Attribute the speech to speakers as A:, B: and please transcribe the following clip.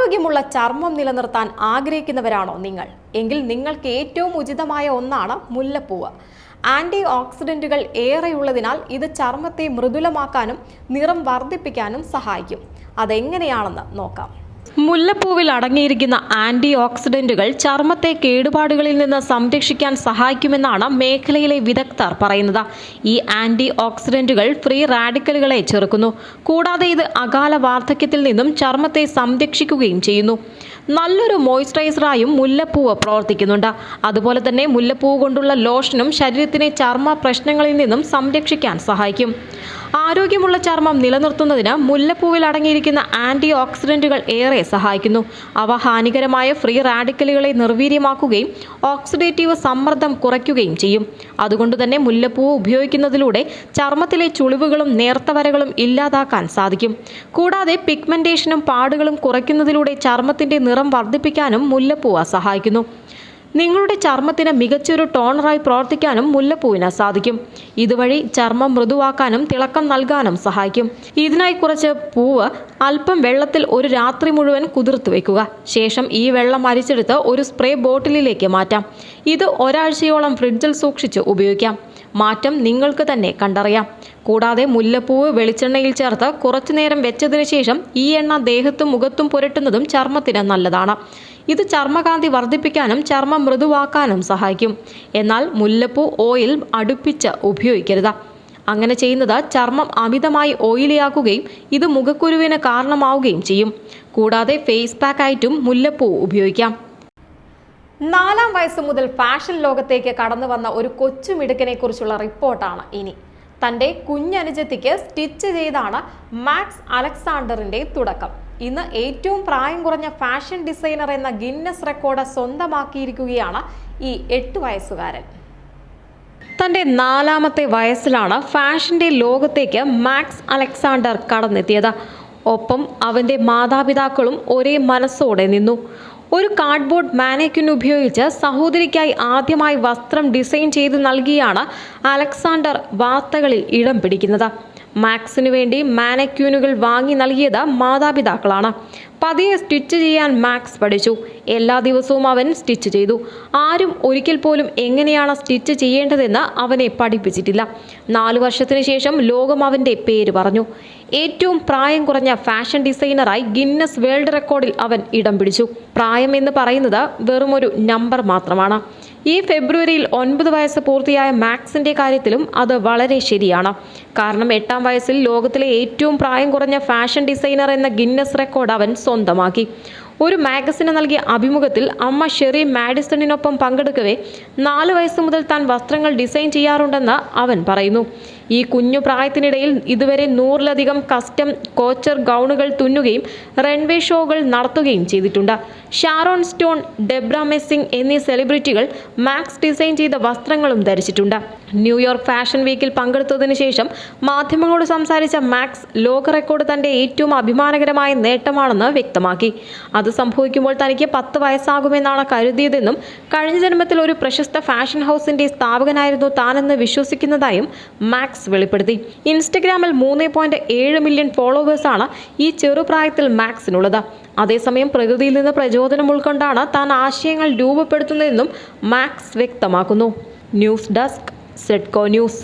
A: ആരോഗ്യമുള്ള ചർമ്മം നിലനിർത്താൻ ആഗ്രഹിക്കുന്നവരാണോ നിങ്ങൾ? എങ്കിൽ നിങ്ങൾക്ക് ഏറ്റവും ഉചിതമായ ഒന്നാണ് മുല്ലപ്പൂവ്. ആന്റി ഓക്സിഡന്റുകൾ ഏറെയുള്ളതിനാൽ ഇത് ചർമ്മത്തെ മൃദുലമാക്കാനും നിറം വർദ്ധിപ്പിക്കാനും സഹായിക്കും. അതെങ്ങനെയാണെന്ന് നോക്കാം. മുല്ലപ്പൂവിൽ അടങ്ങിയിരിക്കുന്ന ആന്റി ഓക്സിഡന്റുകൾ ചർമ്മത്തെ കേടുപാടുകളിൽ നിന്ന് സംരക്ഷിക്കാൻ സഹായിക്കുമെന്നാണ് മേഖലയിലെ വിദഗ്ധർ പറയുന്നത്. ഈ ആന്റി ഓക്സിഡന്റുകൾ ഫ്രീ റാഡിക്കലുകളെ ചെറുക്കുന്നു. കൂടാതെ ഇത് അകാല വാർദ്ധക്യത്തിൽ നിന്നും ചർമ്മത്തെ സംരക്ഷിക്കുകയും ചെയ്യുന്നു. നല്ലൊരു മോയ്സ്ചറൈസറായും മുല്ലപ്പൂവ് പ്രവർത്തിക്കുന്നുണ്ട്. അതുപോലെ തന്നെ മുല്ലപ്പൂവ് കൊണ്ടുള്ള ലോഷനും ശരീരത്തിനെ ചർമ്മ പ്രശ്നങ്ങളിൽ നിന്നും സംരക്ഷിക്കാൻ സഹായിക്കും. ആരോഗ്യമുള്ള ചർമ്മം നിലനിർത്തുന്നതിന് മുല്ലപ്പൂവിൽ അടങ്ങിയിരിക്കുന്ന ആന്റി ഓക്സിഡന്റുകൾ ഏറെ സഹായിക്കുന്നു. അവ ഹാനികരമായ ഫ്രീ റാഡിക്കലുകളെ നിർവീര്യമാക്കുകയും ഓക്സിഡേറ്റീവ് സമ്മർദ്ദം കുറയ്ക്കുകയും ചെയ്യും. അതുകൊണ്ട് തന്നെ മുല്ലപ്പൂവ് ഉപയോഗിക്കുന്നതിലൂടെ ചർമ്മത്തിലെ ചുളിവുകളും നേർത്ത വരകളും ഇല്ലാതാക്കാൻ സാധിക്കും. കൂടാതെ പിഗ്മെന്റേഷനും പാടുകളും കുറയ്ക്കുന്നതിലൂടെ ചർമ്മത്തിന്റെ നിറം വർദ്ധിപ്പിക്കാനും മുല്ലപ്പൂവ് സഹായിക്കുന്നു. നിങ്ങളുടെ ചർമ്മത്തിന് മികച്ചൊരു ടോണറായി പ്രവർത്തിക്കാനും മുല്ലപ്പൂവിന് സാധിക്കും. ഇതുവഴി ചർമ്മം മൃദുവാക്കാനും തിളക്കം നൽകാനും സഹായിക്കും. ഇതിനായി കുറച്ച് പൂവ് അല്പം വെള്ളത്തിൽ ഒരു രാത്രി മുഴുവൻ കുതിർത്ത് വെക്കുക. ശേഷം ഈ വെള്ളം അരിച്ചെടുത്ത് ഒരു സ്പ്രേ ബോട്ടിലിലേക്ക് മാറ്റാം. ഇത് ഒരാഴ്ചയോളം ഫ്രിഡ്ജിൽ സൂക്ഷിച്ച് ഉപയോഗിക്കാം. മാറ്റം നിങ്ങൾക്ക് തന്നെ കണ്ടറിയാം. കൂടാതെ മുല്ലപ്പൂവ് വെളിച്ചെണ്ണയിൽ ചേർത്ത് കുറച്ചുനേരം വെച്ചതിന് ശേഷം ഈ എണ്ണ ദേഹത്തും മുഖത്തും പുരട്ടുന്നതും ചർമ്മത്തിന് നല്ലതാണ്. ഇത് ചർമ്മകാന്തി വർദ്ധിപ്പിക്കാനും ചർമ്മം മൃദുവാക്കാനും സഹായിക്കും. എന്നാൽ മുല്ലപ്പൂ ഓയിൽ അടുപ്പിച്ച് ഉപയോഗിക്കരുത്. അങ്ങനെ ചെയ്യുന്നത് ചർമ്മം അമിതമായി ഓയിലിയാക്കുകയും ഇത് മുഖക്കുരുവിന് കാരണമാവുകയും ചെയ്യും. കൂടാതെ ഫേസ് പാക്കായിട്ടും മുല്ലപ്പൂ ഉപയോഗിക്കാം. 4-ാം വയസ്സ് മുതൽ ഫാഷൻ ലോകത്തേക്ക് കടന്നു വന്ന ഒരു കൊച്ചുമിടുക്കനെ കുറിച്ചുള്ള റിപ്പോർട്ടാണ് ഇനി. തൻ്റെ കുഞ്ഞനുജത്തിക്ക് സ്റ്റിച്ച് ചെയ്താണ് മാക്സ് അലക്സാണ്ടറിന്റെ തുടക്കം. ഇന്ന് ഏറ്റവും പ്രായം കുറഞ്ഞ ഫാഷൻ ഡിസൈനർ എന്ന ഗിന്നസ് റെക്കോർഡ് സ്വന്തമാക്കിയിരിക്കുകയാണ് ഈ 8 വയസ്സുകാരൻ. തൻ്റെ 4-ാമത്തെ വയസ്സിലാണ് ഫാഷന്റെ ലോകത്തേക്ക് മാക്സ് അലക്സാണ്ടർ കടന്നെത്തിയത്. ഒപ്പം അവൻ്റെ മാതാപിതാക്കളും ഒരേ മനസ്സോടെ നിന്നു. ഒരു കാർഡ്ബോർഡ് മാനക്യൂൻ ഉപയോഗിച്ച് സഹോദരിക്കായി ആദ്യമായി വസ്ത്രം ഡിസൈൻ ചെയ്ത് നൽകിയാണ് അലക്സാണ്ടർ വാർത്തകളിൽ ഇടം പിടിക്കുന്നത്. മാക്സിനു വേണ്ടി മാനക്യൂനുകൾ വാങ്ങി നൽകിയത് മാതാപിതാക്കളാണ്. പതിയെ സ്റ്റിച്ച് ചെയ്യാൻ മാക്സ് പഠിച്ചു. എല്ലാ ദിവസവും അവൻ സ്റ്റിച്ച് ചെയ്തു. ആരും ഒരിക്കൽ പോലും എങ്ങനെയാണ് സ്റ്റിച്ച് ചെയ്യേണ്ടതെന്ന് അവനെ പഠിപ്പിച്ചിട്ടില്ല. 4 വർഷത്തിന് ശേഷം ലോകം അവൻ്റെ പേര് പറഞ്ഞു. ഏറ്റവും പ്രായം കുറഞ്ഞ ഫാഷൻ ഡിസൈനറായി ഗിന്നസ് വേൾഡ് റെക്കോർഡിൽ അവൻ ഇടം പിടിച്ചു. പ്രായം എന്ന് പറയുന്നത് വെറുമൊരു നമ്പർ മാത്രമാണ്. ഈ ഫെബ്രുവരിയിൽ 9 വയസ്സ് പൂർത്തിയായ മാക്സിന്റെ കാര്യത്തിലും അത് വളരെ ശരിയാണ്. കാരണം 8-ാം വയസ്സിൽ ലോകത്തിലെ ഏറ്റവും പ്രായം കുറഞ്ഞ ഫാഷൻ ഡിസൈനർ എന്ന ഗിന്നസ് റെക്കോർഡ് അവൻ സ്വന്തമാക്കി. ഒരു മാഗസിന് നൽകിയ അഭിമുഖത്തിൽ അമ്മ ഷെറി മാഡിസണിനൊപ്പം പങ്കെടുക്കവേ 4 വയസ്സ് മുതൽ താൻ വസ്ത്രങ്ങൾ ഡിസൈൻ ചെയ്യാറുണ്ടെന്ന് അവൻ പറയുന്നു. ഈ കുഞ്ഞു പ്രായത്തിനിടയിൽ ഇതുവരെ 100-ലധികം കസ്റ്റം കോച്ചർ ഗൗണുകൾ തുന്നുകയും റൺവേ ഷോകൾ നടത്തുകയും ചെയ്തിട്ടുണ്ട്. ഷാരോൺ സ്റ്റോൺ, ഡെബ്ര മെസ്സിംഗ് എന്നീ സെലിബ്രിറ്റികൾ മാക്സ് ഡിസൈൻ ചെയ്ത വസ്ത്രങ്ങളും ധരിച്ചിട്ടുണ്ട്. ന്യൂയോർക്ക് ഫാഷൻ വീക്കിൽ പങ്കെടുത്തതിനു ശേഷം മാധ്യമങ്ങളോട് സംസാരിച്ച മാക്സ് ലോക റെക്കോർഡ് തൻ്റെ ഏറ്റവും അഭിമാനകരമായ നേട്ടമാണെന്ന് വ്യക്തമാക്കി. അത് സംഭവിക്കുമ്പോൾ തനിക്ക് 10 വയസ്സാകുമെന്നാണ് കരുതിയതെന്നും കഴിഞ്ഞ ജന്മത്തിൽ ഒരു പ്രശസ്ത ഫാഷൻ ഹൗസിന്റെ സ്ഥാപകനായിരുന്നു താനെന്ന് വിശ്വസിക്കുന്നതായും മാക്സ് വെളിപ്പെടുത്തി. ഇൻസ്റ്റഗ്രാമിൽ 3.7 മില്യൺ ഫോളോവേഴ്സാണ് ഈ ചെറുപ്രായത്തിൽ മാക്സിനുള്ളത്. അതേസമയം പ്രകൃതിയിൽ നിന്ന് പ്രചോദനം ഉൾക്കൊണ്ടാണ് താൻ ആശയങ്ങൾ രൂപപ്പെടുത്തുന്നതെന്നും മാക്സ് വ്യക്തമാക്കുന്നു. ന്യൂസ് ഡെസ്ക്, സെഡ്കോ ന്യൂസ്.